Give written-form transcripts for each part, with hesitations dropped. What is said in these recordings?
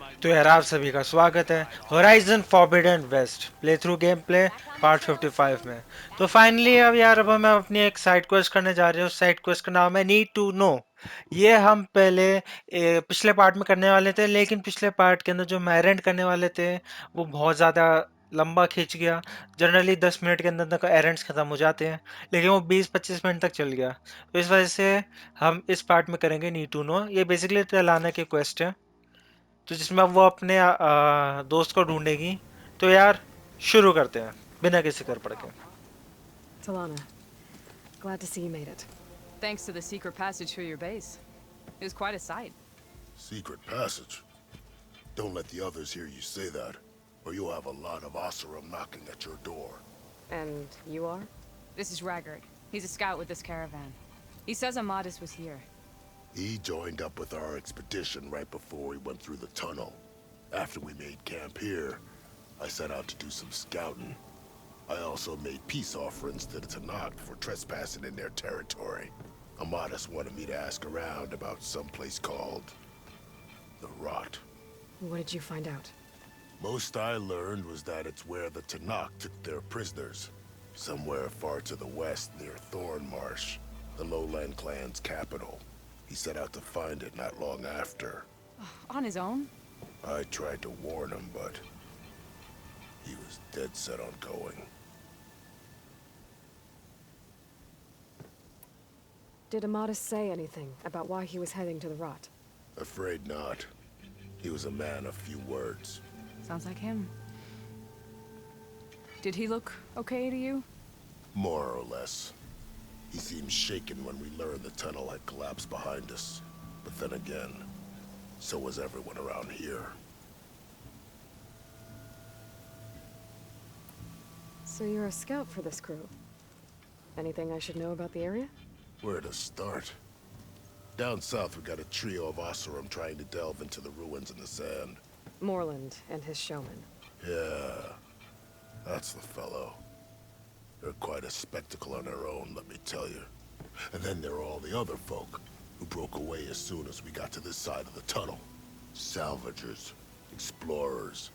तो यार आप सभी का स्वागत है Horizon Forbidden West play through game play part 55 में। तो फाइनली अब हम अपनी एक साइड क्वेस्ट करने जा रहे हैं। उस साइड क्वेस्ट का नाम है नीड टू नो। ये हम पहले पिछले पार्ट में करने वाले थे, लेकिन पिछले पार्ट के अंदर जो मैरेंट करने वाले थे वो बहुत ज़्यादा लंबा खींच गया। जनरली 10 मिनट के अंदर तक एरेंट्स खत्म हो जाते हैं, लेकिन वो 20-25 मिनट तक चल गया। तो इस वजह से हम इस पार्ट में करेंगे नीड टू नो। ये बेसिकली टलाना की क्वेस्ट है, तो जिसमें अब वो अपने दोस्त को ढूंढेगी। तो यार शुरू करते हैं बिना किसी कर पड़ के। Talanah, glad to see you made it. Thanks to the secret passage through your base. It was quite a sight. Secret passage? Don't let the others hear you say that, or you'll have a lot of Oseram knocking at your door. And you are? This is Raggard. He's a scout with this caravan. He says Amadis was here. He joined up with our expedition right before we went through the tunnel. After we made camp here, I set out to do some scouting. I also made peace offerings to the Talanah for trespassing in their territory. Amadis wanted me to ask around about some place called the Rot. What did you find out? Most I learned was that it's where the Talanah took their prisoners. Somewhere far to the west near Thornmarsh, the lowland clan's capital. He set out to find it not long after. On his own? I tried to warn him, but he was dead set on going. Did Amadis say anything about why he was heading to the Rot? Afraid not. He was a man of few words. Sounds like him. Did he look okay to you? More or less. He seemed shaken when we learned the tunnel had collapsed behind us. But then again, so was everyone around here. So you're a scout for this crew. Anything I should know about the area? Where to start? Down south we got a trio of Oseram trying to delve into the ruins in the sand. Moreland and his showman. Yeah, that's the fellow. They're quite a spectacle on their own, let me tell you. And then there are all the other folk, who broke away as soon as we got to this side of the tunnel. Salvagers, explorers,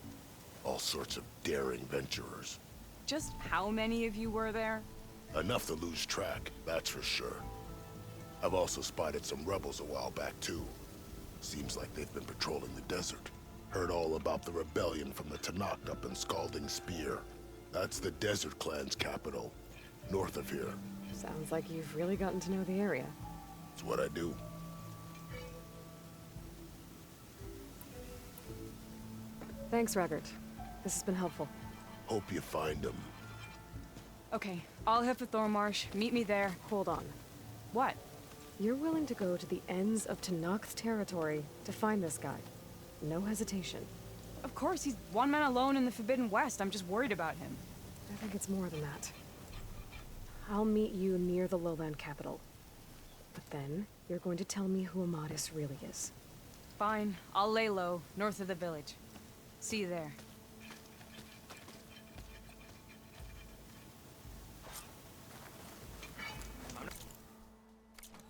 all sorts of daring venturers. Just how many of you were there? Enough to lose track, that's for sure. I've also spotted some rebels a while back, too. Seems like they've been patrolling the desert. Heard all about the rebellion from the Talanah up in Scalding Spear. That's the Desert Clan's capital, north of here. Sounds like you've really gotten to know the area. It's what I do. Thanks, Raggard. This has been helpful. Hope you find them. Okay, I'll head for Thornmarsh. Meet me there. Hold on. What? You're willing to go to the ends of Tanak's territory to find this guy. No hesitation. Of course, he's one man alone in the Forbidden West. I'm just worried about him. I think it's more than that. I'll meet you near the lowland capital. But then, you're going to tell me who Amadis really is. Fine, I'll lay low, north of the village. See you there.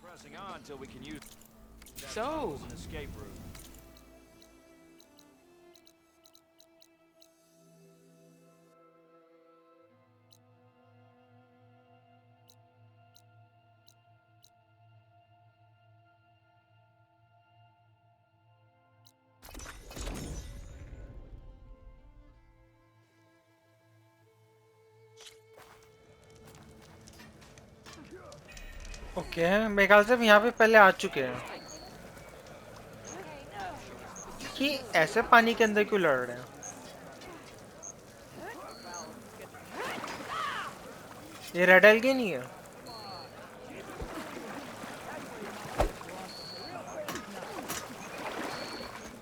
Pressing on until we can use that So, as an escape route. Okay, मेरे ख्याल से हम यहाँ पे पहले आ चुके हैं। कि ऐसे पानी के अंदर क्यों लड़ रहे हैं? ये रेड एल्गी नहीं है?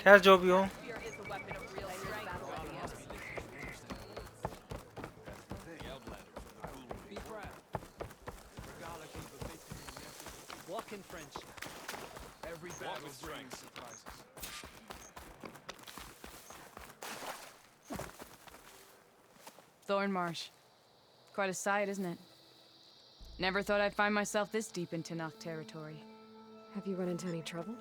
खैर जो भी हो। Walk in friendship. Every battle brings surprises. Thornmarsh. Quite a sight, isn't it? Never thought I'd find myself this deep in Talanah territory. Have you run into any trouble?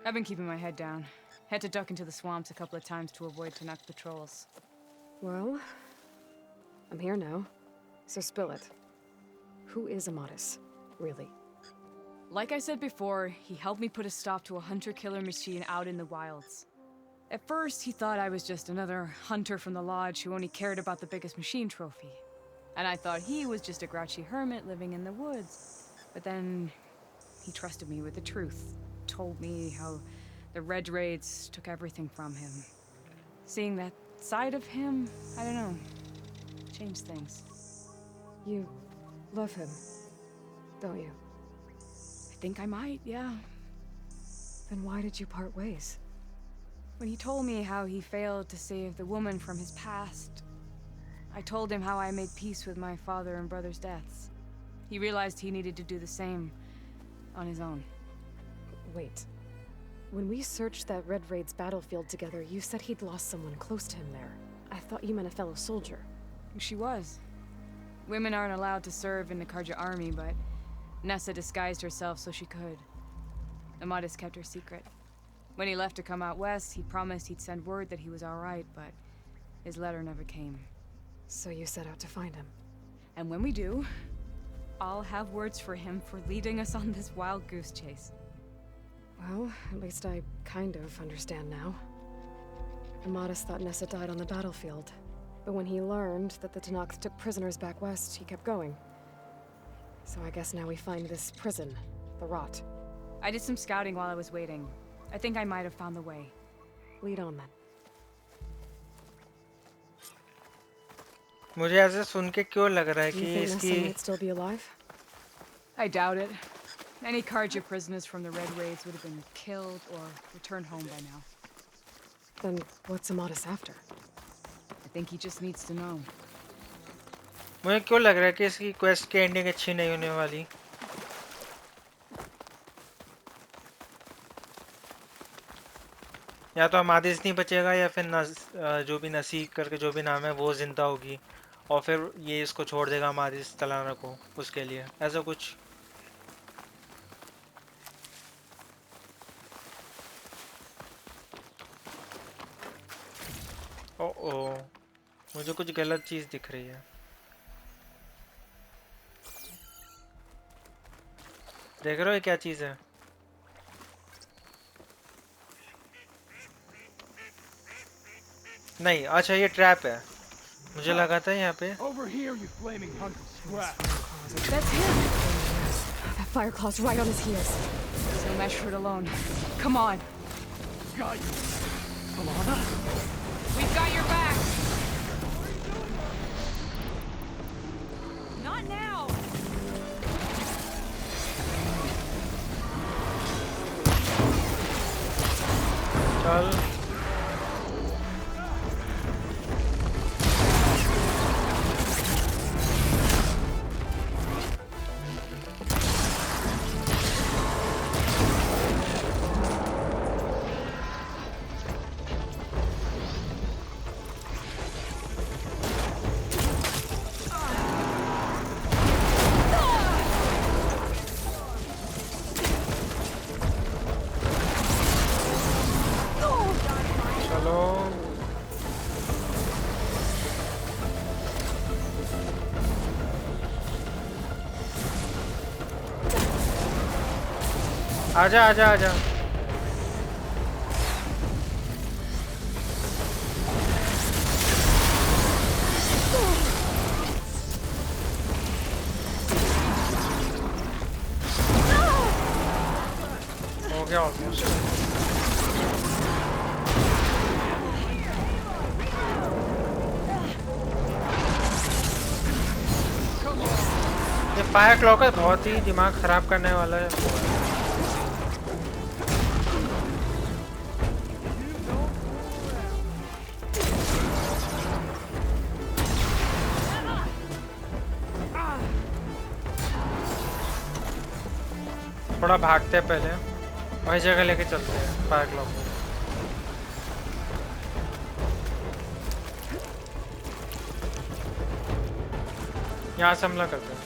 I've been keeping my head down. Had to duck into the swamps a couple of times to avoid Tanakh patrols. Well, I'm here now, so spill it. Who is Amadis, really? Like I said before, he helped me put a stop to a hunter-killer machine out in the wilds. At first, he thought I was just another hunter from the lodge who only cared about the biggest machine trophy. And I thought he was just a grouchy hermit living in the woods. But then, he trusted me with the truth. Told me how the Red Raids took everything from him. Seeing that side of him, I don't know, changed things. You love him, don't you? I think I might, yeah. Then why did you part ways? When he told me how he failed to save the woman from his past, I told him how I made peace with my father and brother's deaths. He realized he needed to do the same on his own. Wait. When we searched that Red Raid's battlefield together, you said he'd lost someone close to him there. I thought you meant a fellow soldier. She was. Women aren't allowed to serve in the Karja army, but Nessa disguised herself so she could. Amadis kept her secret. When he left to come out west, he promised he'd send word that he was all right, but his letter never came. So you set out to find him. And when we do, I'll have words for him for leading us on this wild goose chase. Well, at least I kind of understand now. Amadis thought Nessa died on the battlefield. But when he learned that the Tanakh took prisoners back west, he kept going. So I guess now we find this prison, the Rot. I did some scouting while I was waiting. I think I might have found the way. Lead on then. मुझे ऐसे सुन के क्यों लग रहा है Do you कि think Nessa इसकी might still be alive? I doubt it. Any Karja prisoners from the Red Raids would have been killed or returned home by now. Then what's Amadis after? I think he just needs to know. मुझे क्यों लग रहा है कि इसकी quest की ending अच्छी नहीं होने वाली। या तो अमादिस नहीं बचेगा या फिर जो भी नसीक करके जो भी नाम है वो जिंदा होगी और फिर ये इसको छोड़ देगा अमादिस तलाना को उसके लिए ऐसा कुछ। ओ मुझे कुछ गलत चीज दिख रही है। देख रहे हो ये क्या चीज है? नहीं, अच्छा ये ट्रैप है। मुझे लगा था यहाँ पे। Over here, you flaming hunk of scrap. That's him! That Fireclaw's right on his heels. There's no match for it alone. Come on. Got you. Talanah? We've got your back! Not now! चल आजा आजा आजा। हो गया almost. ये fire clock है, बहुत ही दिमाग खराब करने वाला है। थोड़ा भागते हैं पहले, वही जगह लेके चलते हैं फायर क्लॉक को। यहाँ से हमला करते हैं।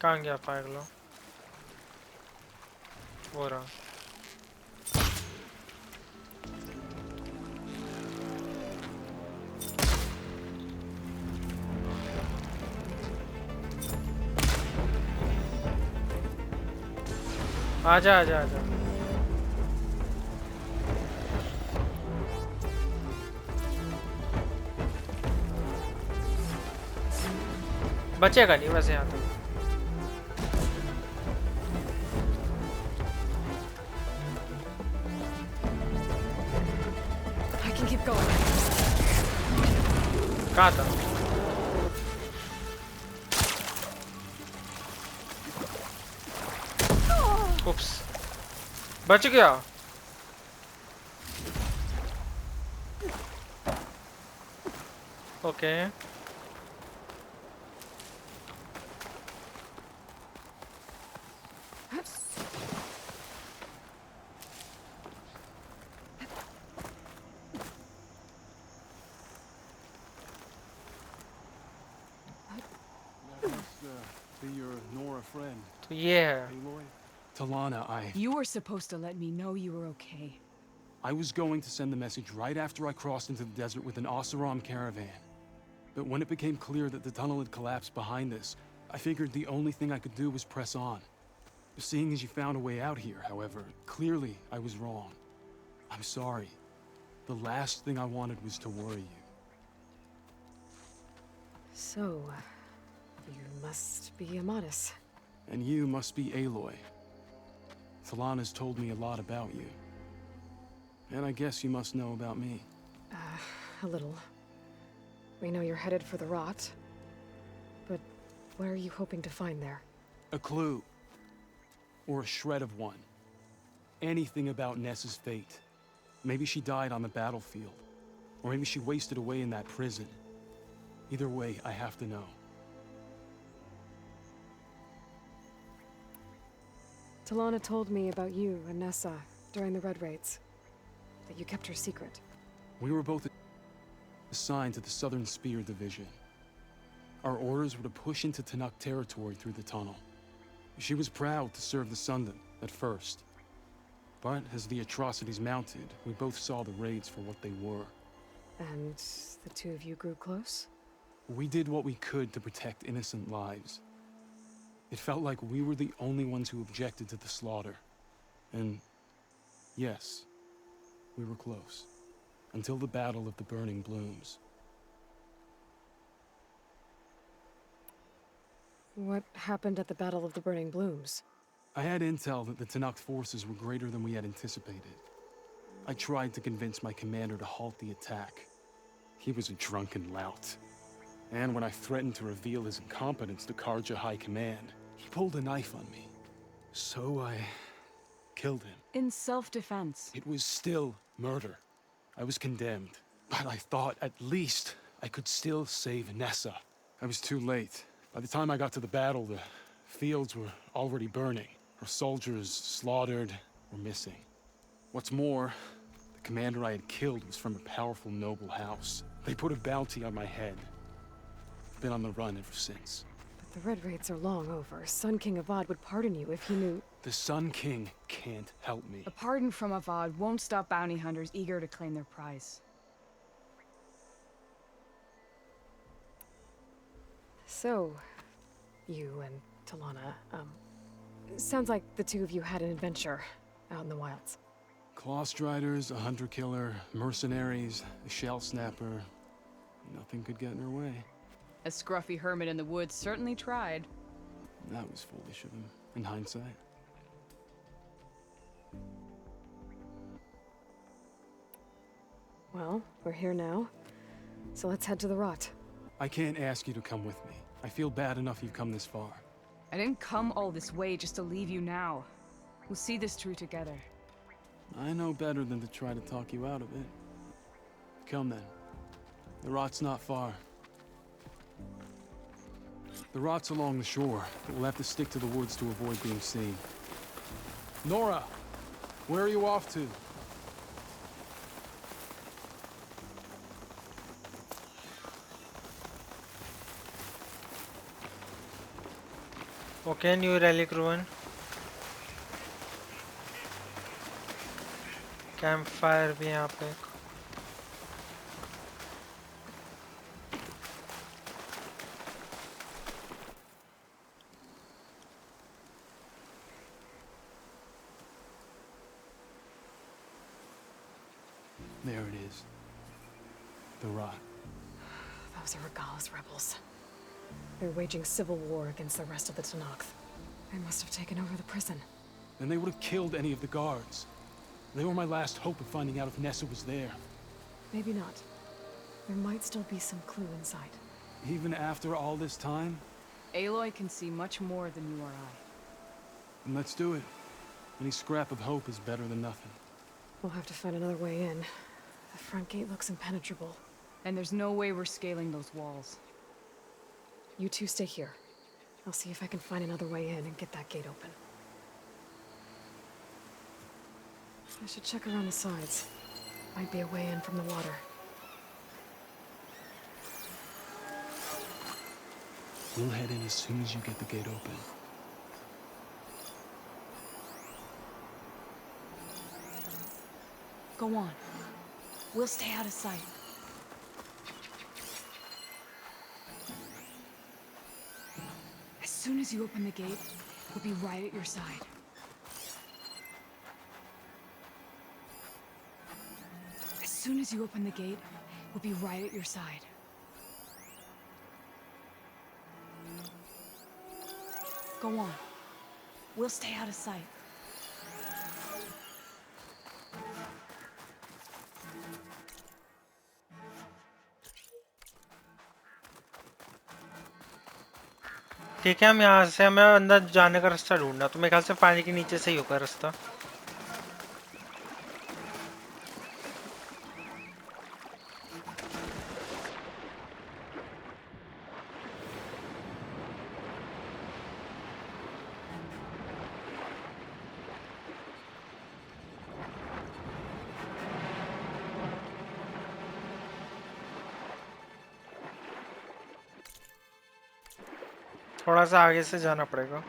कहाँ गया फायर क्लॉक? हो रहा। आजा आजा आजा। बचेगा नहीं वैसे यहाँ तो। I can keep going. कहाँ था? उप्स, बच गया। Okay That must be your Nora friend, तो ये है। Aloy. Talanah, You were supposed to let me know you were okay. I was going to send the message right after I crossed into the desert with an Oseram caravan. But when it became clear that the tunnel had collapsed behind us, I figured the only thing I could do was press on. Seeing as you found a way out here, however, clearly I was wrong. I'm sorry. The last thing I wanted was to worry you. So, you must be Amadis. And you must be Aloy. Talanah's told me a lot about you. And I guess you must know about me. A little. We know you're headed for the rot. But what are you hoping to find there? A clue. Or a shred of one. Anything about Nessa's fate. Maybe she died on the battlefield. Or maybe she wasted away in that prison. Either way, I have to know. Talanah told me about you and Nessa during the Red Raids. That you kept her secret. We were both assigned to the Southern Spear Division. Our orders were to push into Tanakh territory through the tunnel. She was proud to serve the Sundan at first. But as the atrocities mounted, we both saw the raids for what they were. And the two of you grew close? We did what we could to protect innocent lives. It felt like we were the only ones who objected to the slaughter. And yes, we were close. Until the Battle of the Burning Blooms. What happened at the Battle of the Burning Blooms? I had intel that the Tanakh forces were greater than we had anticipated. I tried to convince my commander to halt the attack. He was a drunken lout. And when I threatened to reveal his incompetence to Karja High Command, he pulled a knife on me. So I killed him. In self-defense. It was still murder. I was condemned. But I thought at least I could still save Nessa. I was too late. By the time I got to the battle, the fields were already burning. Our soldiers slaughtered or missing. What's more, the commander I had killed was from a powerful noble house. They put a bounty on my head. I've been on the run ever since. But the Red Raids are long over. Sun King Avad would pardon you if he knew... The Sun King can't help me. A pardon from Avad won't stop bounty hunters eager to claim their prize. So, you and Talanah, sounds like the two of you had an adventure out in the wilds. Claw Striders, a hunter-killer, mercenaries, a shell snapper. Nothing could get in her way. A scruffy hermit in the woods certainly tried. That was foolish of him, in hindsight. Well, we're here now, so let's head to the rot. I can't ask you to come with me. I feel bad enough you've come this far. I didn't come all this way just to leave you now. We'll see this through together. I know better than to try to talk you out of it. Come then. The rot's not far. The rot's along the shore, but we'll have to stick to the woods to avoid being seen. Nora! Where are you off to? Okay, new relic ruin. Camp fire भी यहाँ पे। There it is. The rock. Those are Regala's rebels. They're waging civil war against the rest of the Tanakh. They must have taken over the prison. Then they would have killed any of the guards. They were my last hope of finding out if Nessa was there. Maybe not. There might still be some clue inside. Even after all this time? Aloy can see much more than you or I. Then let's do it. Any scrap of hope is better than nothing. We'll have to find another way in. The front gate looks impenetrable. And there's no way we're scaling those walls. You two stay here. I'll see if I can find another way in and get that gate open. I should check around the sides. Might be a way in from the water. We'll head in as soon as you get the gate open. Go on. We'll stay out of sight. As soon as you open the gate, we'll be right at your side. As soon as you open the gate, we'll be right at your side. Go on. We'll stay out of sight. ठीक है, हम यहाँ से हमें अंदर जाने का रास्ता ढूंढना, तो मेरे ख्याल से पानी के नीचे से ही होगा रास्ता। थोड़ा सा आगे से जाना पड़ेगा।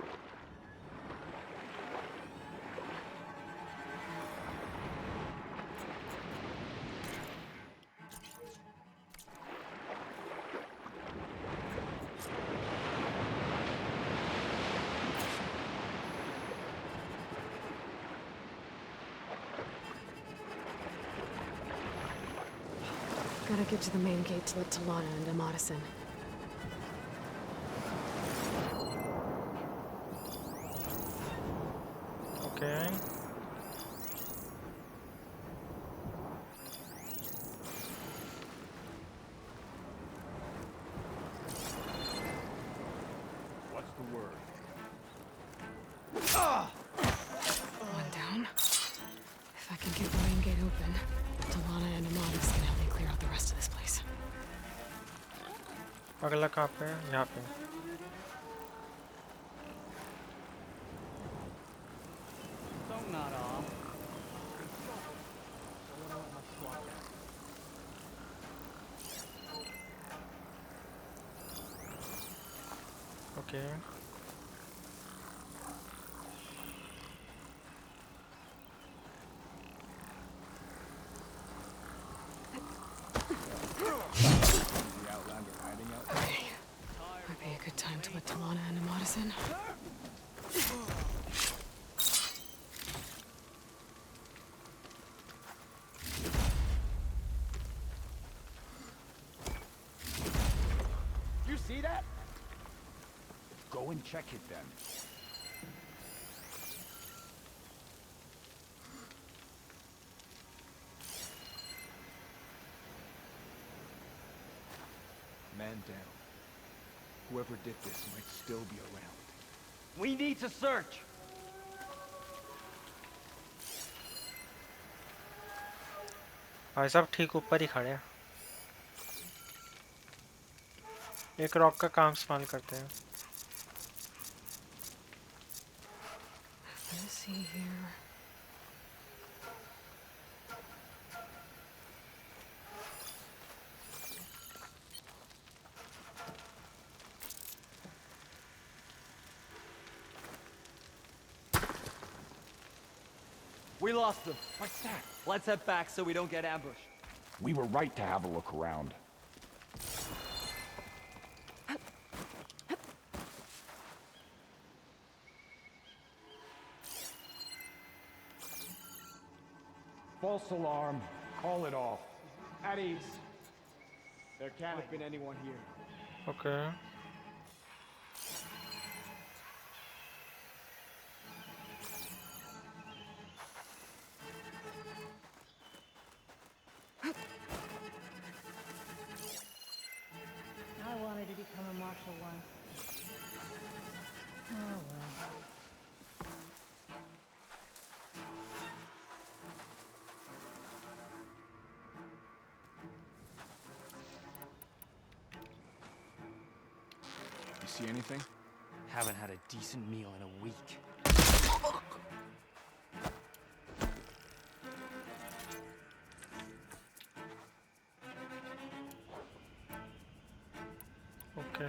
Gotta get to the main gate to let Talanah and Amadis in. Okay. What's the word? One down. If I can get the main gate open, Talanah and Amadis can help me clear out the rest of this place. अगला कहाँ पे है? यहाँ पे। Don't nod off. Okay. The Outlander hiding out there. Okay. Might be a good time to let Talanah and Amadis in. You see that? Go and check it then. Man down. Whoever did this might still be around. We need to search! भाई साहब ठीक ऊपर ही खड़े हैं। एक rock का काम इस्तेमाल करते हैं। Let's see here. We lost them. What's that? Let's head back so we don't get ambushed. We were right to have a look around. False alarm. Call it off. At ease. There can't have been anyone here. Okay. I wanted to become a marshal once. Oh well. You see anything? Haven't had a decent meal in a week. Okay.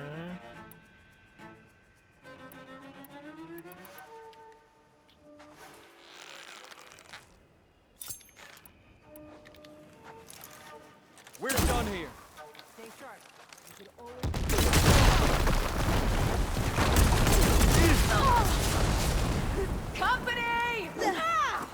We're done here. Stay sharp. You can always. Company! Ah!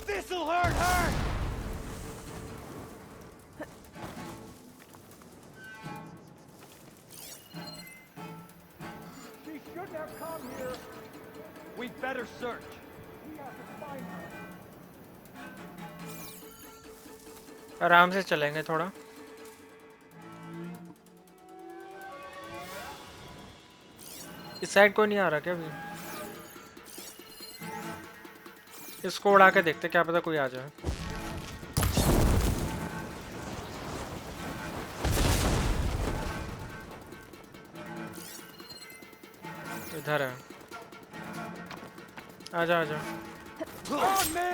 This'll hurt her! She shouldn't have come here. We'd better search. We have to find her. आराम से चलेंगे थोड़ा. इस side कोई नहीं आ रहा क्या अभी? इसको उड़ा के देखते, क्या पता कोई आ जाए. इधर है. आजा आजा. On me!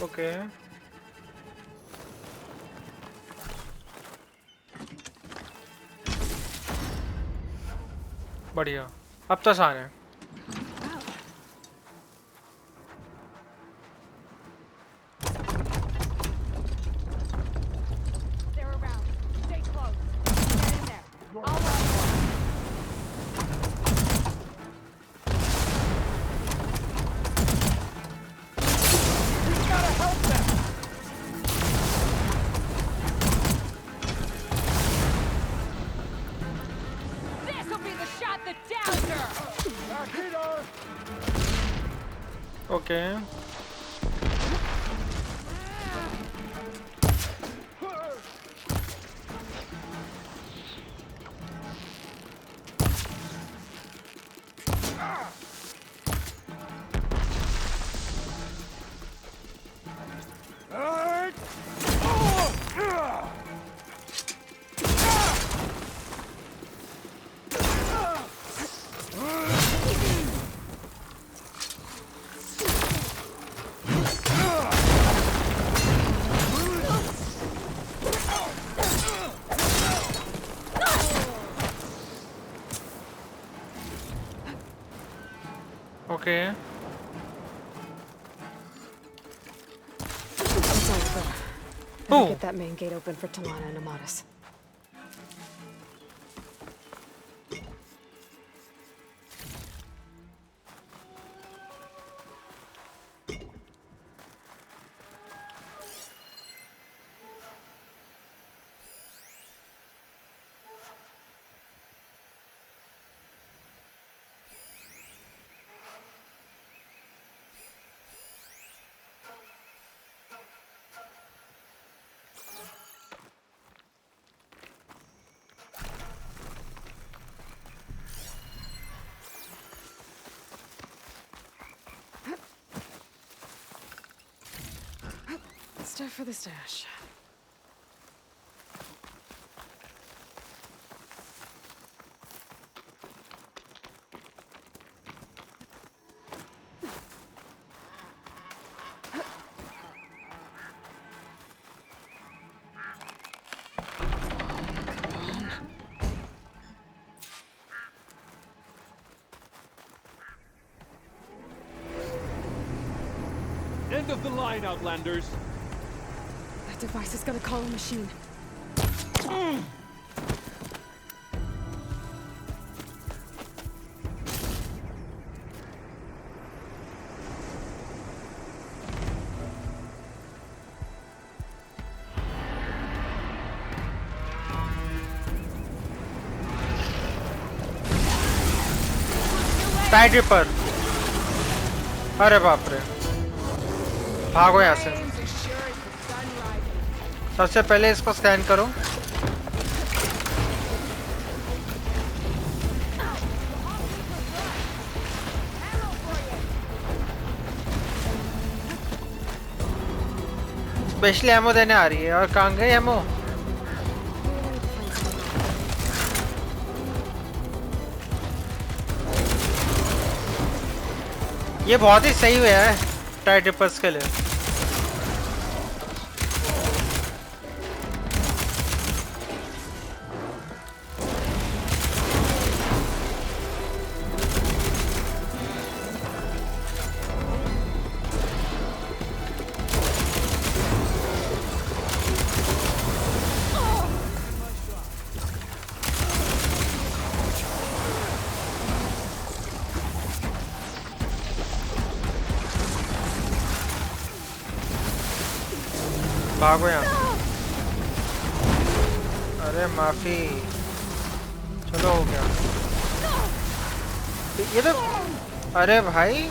ओके. बढ़िया. अब तो आसान है. They're around. Stay close. Get in there. I'll run. This'll be the shot that downs her! Okay. Okay. It's over. Better get that main gate open for Talanah and Amadis. stuff for the stash. End of the line, Outlanders. That device has got a call machine. टाइडरिपर। अरे बाप रे, भागो यहाँ से। सबसे पहले इसको scan करो। स्पेशली एमो देने आ रही है। और कहाँ गई एमो? ये बहुत ही सही हुआ है टाइडरिपर्स के लिए। भागो यहाँ। अरे माफी। चलो हो गया। ये तो, अरे भाई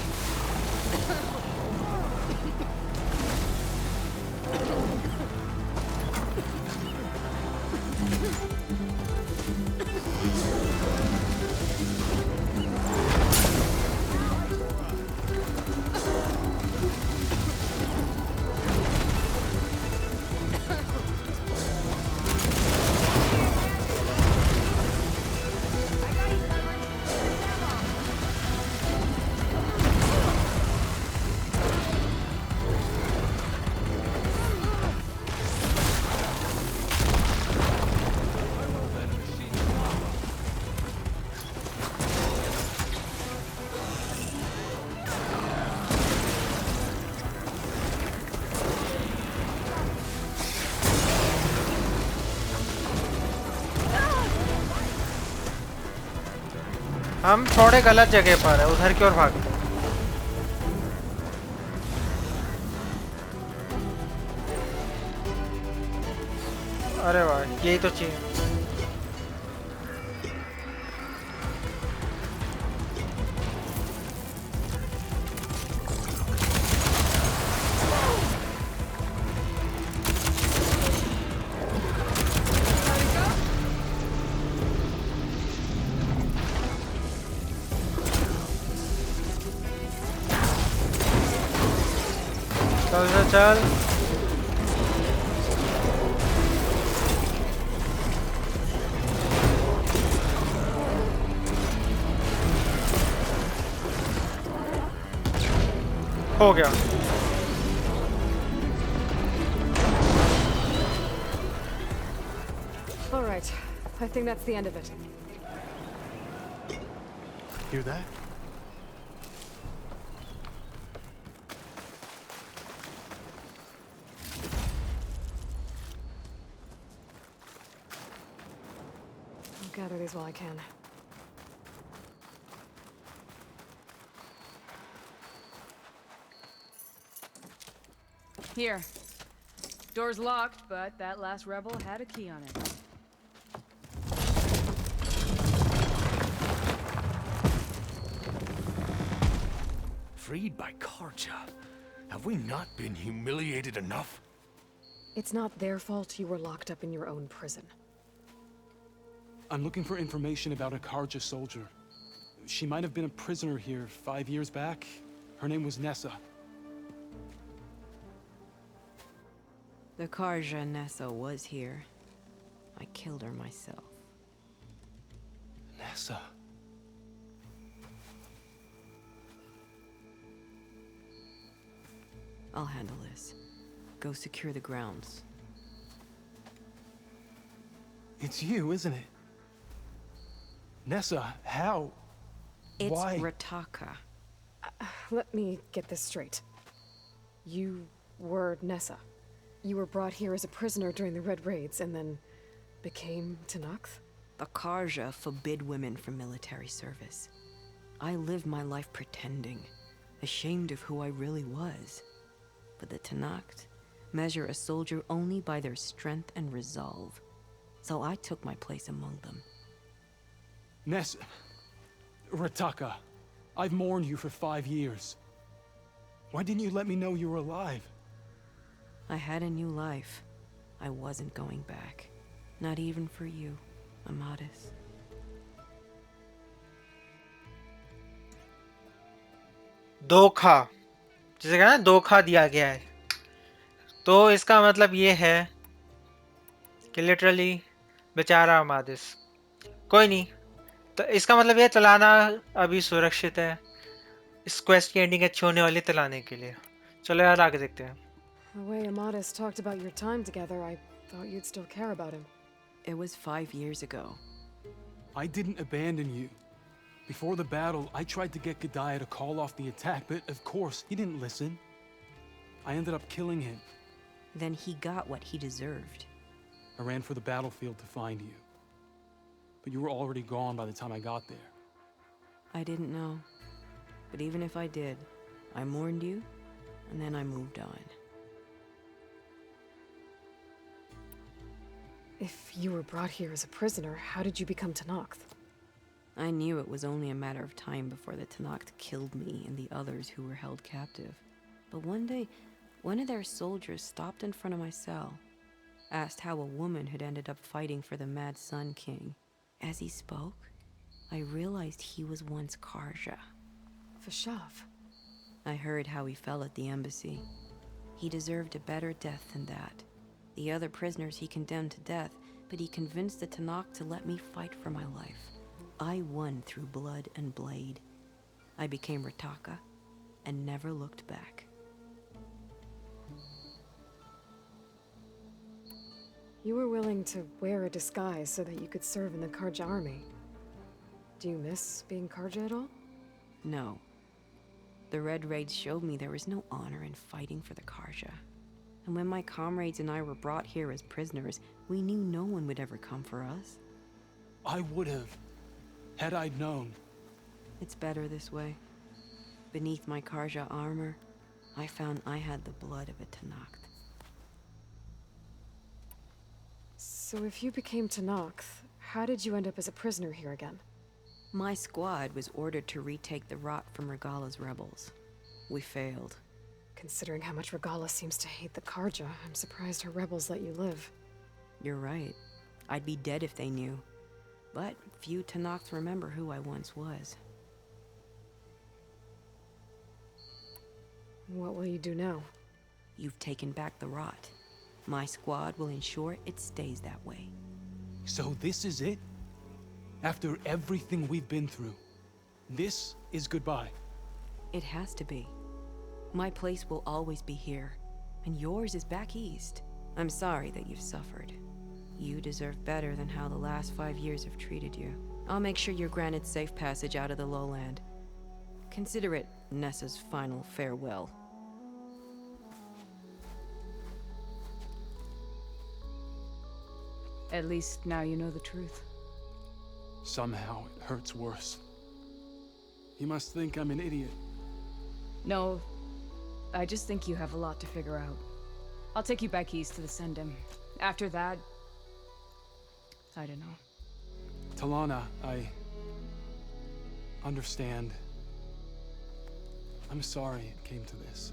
हम थोड़े गलत जगह पर है, उधर की ओर भागते हैं। अरे वाह, यही तो चाहिए। चल चल हो गया। All right. I think that's the end of it. Hear that? I'll gather these while I can. Here. Door's locked, but that last rebel had a key on it. Freed by Karja. Have we not been humiliated enough? It's not their fault you were locked up in your own prison. I'm looking for information about a Karja soldier. She might have been a prisoner here 5 years back. Her name was Nessa. The Karja Nessa was here. I killed her myself. Nessa. I'll handle this. Go secure the grounds. It's you, isn't it? Nessa, how? It's Why? Rataka. Let me get this straight. You were Nessa. You were brought here as a prisoner during the Red Raids and then became Tenakth? The Karja forbid women from military service. I lived my life pretending, ashamed of who I really was. But the Tenakth measure a soldier only by their strength and resolve. So I took my place among them. Nessa. Rataka. I've mourned you for 5 years. Why didn't you let me know you were alive? I had a new life. I wasn't going back. Not even for you, Amadis. धोखा, जिसे कहना है धोखा दिया गया है, तो इसका मतलब ये है कि लिटरली बेचारा अमादिस। कोई नहीं, तो इसका मतलब ये तलाना अभी सुरक्षित है। इस क्वेस्ट की एंडिंग अच्छी होने वाली तलाने के लिए। चलो यार आगे देखते हैं। The way Amadis talked about your time together, I thought you'd still care about him. It was 5 years ago. I didn't abandon you. Before the battle, I tried to get Godiah to call off the attack, but of course, he didn't listen. I ended up killing him. Then he got what he deserved. I ran for the battlefield to find you. But you were already gone by the time I got there. I didn't know. But even if I did, I mourned you, and then I moved on. If you were brought here as a prisoner, how did you become Tenakth? I knew it was only a matter of time before the Tenakth killed me and the others who were held captive. But one day, one of their soldiers stopped in front of my cell, asked how a woman had ended up fighting for the Mad Sun King. As he spoke, I realized he was once Karja. Vashav. I heard how he fell at the embassy. He deserved a better death than that. The other prisoners he condemned to death, but he convinced the Tenakth to let me fight for my life. I won through blood and blade. I became Rataka and never looked back. You were willing to wear a disguise so that you could serve in the Karja army. Do you miss being Karja at all? No. The Red Raids showed me there was no honor in fighting for the Karja. And when my comrades and I were brought here as prisoners, we knew no one would ever come for us. I would have, had I known. It's better this way. Beneath my Karja armor, I found I had the blood of a Tenakth. So if you became Tenakth, how did you end up as a prisoner here again? My squad was ordered to retake the Rot from Regala's rebels. We failed. Considering how much Regala seems to hate the Karja, I'm surprised her rebels let you live. You're right. I'd be dead if they knew. But few Tenakth remember who I once was. What will you do now? You've taken back the Rot. My squad will ensure it stays that way. So this is it? After everything we've been through, this is goodbye? It has to be. My place will always be here, and yours is back east. I'm sorry that you've suffered. You deserve better than how the last 5 years have treated you. I'll make sure you're granted safe passage out of the lowland. Consider it Nessa's final farewell. At least now you know the truth. Somehow it hurts worse. You must think I'm an idiot. No, I just think you have a lot to figure out. I'll take you back east to the Sendem. After that, I don't know. Talanah, I understand. I'm sorry it came to this.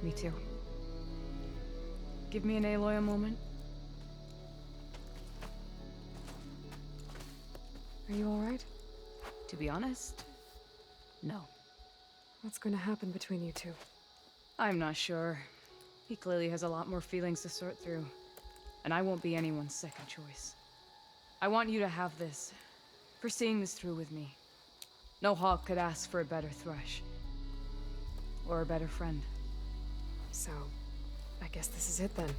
Me too. Give me an Aloy a moment. Are you alright? To be honest, no. What's going to happen between you two? I'm not sure. He clearly has a lot more feelings to sort through, and I won't be anyone's second choice. I want you to have this, for seeing this through with me. No hawk could ask for a better thrush. Or a better friend. So, I guess this is it then.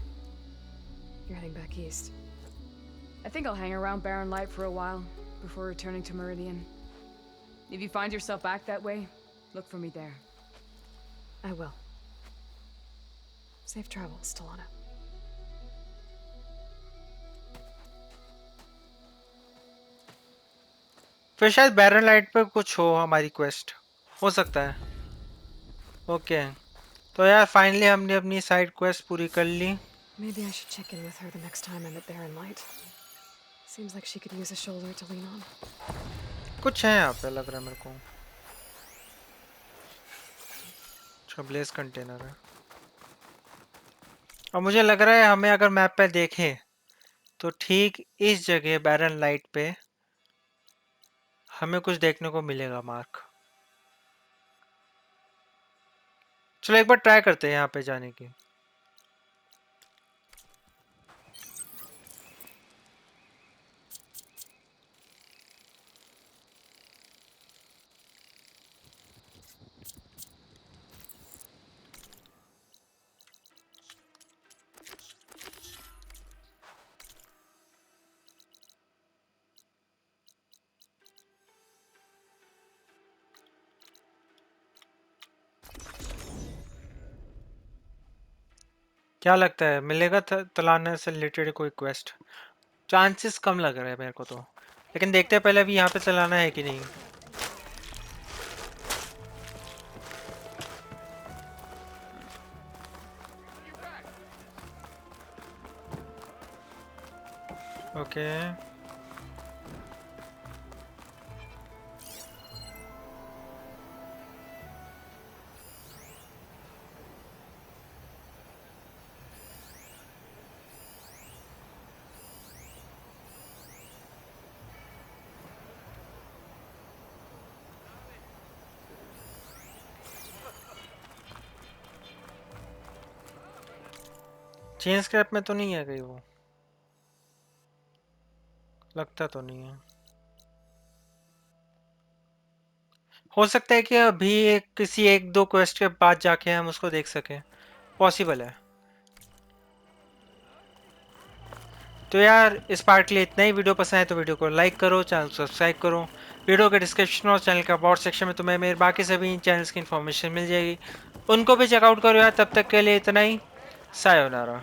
You're heading back east. I think I'll hang around Barren Light for a while, before returning to Meridian. If you find yourself back that way, look for me there. I will. Safe travels, Talanah. फिर शायद बैरन light पे कुछ हो हमारी quest हो सकता है okay तो यार फाइनली हमने अपनी साइड क्वेस्ट पूरी कर ली Maybe I should check in with her the next time I'm at Barren Light. Seems like she could use a shoulder to lean on. कुछ है यहाँ पे लग रहा है मेरे को अच्छा ब्लेस कंटेनर है और मुझे लग रहा है हमें अगर मैप पे देखें तो ठीक इस जगह बैरन लाइट पे हमें कुछ देखने को मिलेगा मार्क चलो एक बार ट्राई करते हैं यहाँ पे जाने की क्या लगता है मिलेगा तलाना से रिलेटेड कोई क्वेस्ट चांसेस कम लग रहे हैं मेरे को तो लेकिन देखते हैं पहले अभी यहाँ पे तलाना है कि नहीं ओके चेन स्क्रैप में तो नहीं है कहीं वो लगता तो नहीं है हो सकता है कि अभी किसी एक दो क्वेस्ट के बाद जाके हम उसको देख सकें पॉसिबल है तो यार इस पार्ट के लिए इतना ही वीडियो पसंद है तो वीडियो को लाइक करो चैनल को सब्सक्राइब करो वीडियो के डिस्क्रिप्शन और चैनल का अबाउट सेक्शन में तुम्हें मेरे बाकी सभी चैनल्स की इन्फॉर्मेशन मिल जाएगी उनको भी चेकआउट करो यार तब तक के लिए इतना ही सायोनारा